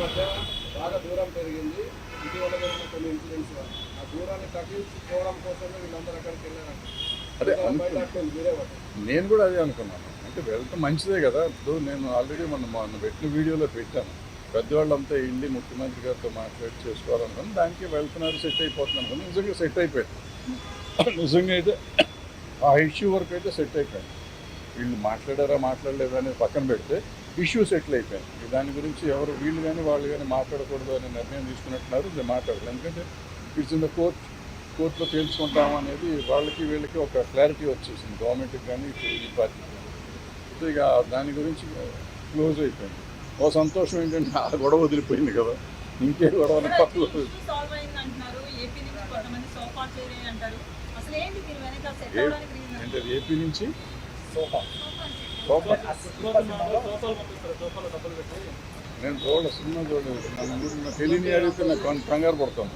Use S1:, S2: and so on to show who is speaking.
S1: మధ్య బాగా దూరం పెరిగింది. ఇటీవల జరిగిన కొన్ని ఇన్సిడెంట్స్ వల్ల ఆ దూరాన్ని తగ్గించుకోవడం కోసమే వీళ్ళందరూ అక్కడికి వెళ్ళారంట.
S2: అదే
S1: మీరే
S2: నేను కూడా అదే అనుకున్నాను. అంటే వెళ్తే మంచిదే కదా. ఇప్పుడు నేను ఆల్రెడీ మొన్న పెట్టిన వీడియోలో పెట్టాను. పెద్దవాళ్ళంతా వెళ్ళి ముఖ్యమంత్రి గారితో మాట్లాడి చేసుకోవాలనుకుని దానికి వెళ్తున్నారు, సెట్ అయిపోతుంది అనుకుని నిజంగా సెట్ అయిపోయింది. నిజంగా అయితే ఆ ఇష్యూ వరకు అయితే సెట్ అయిపోయింది. వీళ్ళు మాట్లాడారా మాట్లాడలేదా అనేది పక్కన పెడితే ఇష్యూ సెటిల్ అయిపోయింది. దాని గురించి ఎవరు వీళ్ళు కానీ వాళ్ళు కానీ మాట్లాడకూడదు అనే నిర్ణయం తీసుకున్నట్టున్నారు. ఇది మాట్లాడలేదు. ఎందుకంటే ఇట్స్ ఇన్ ద కోర్టులో తేల్చుకుంటాం అనేది వాళ్ళకి వీళ్ళకి ఒక క్లారిటీ వచ్చేసింది, గవర్నమెంట్కి కానీ ఈ పార్టీకి. సో ఇక దాని గురించి క్లోజ్ అయిపోయింది. ఓ సంతోషం ఏంటంటే ఆ గొడవ వదిలిపోయింది కదా, ఇంకే గొడవ పక్కన. అంటే ఏపీ నుంచి నేను సినిమా చూడలేదు. మన ఊరిలో తెలియని అడిగితే నాకు కంగారు పడతాను.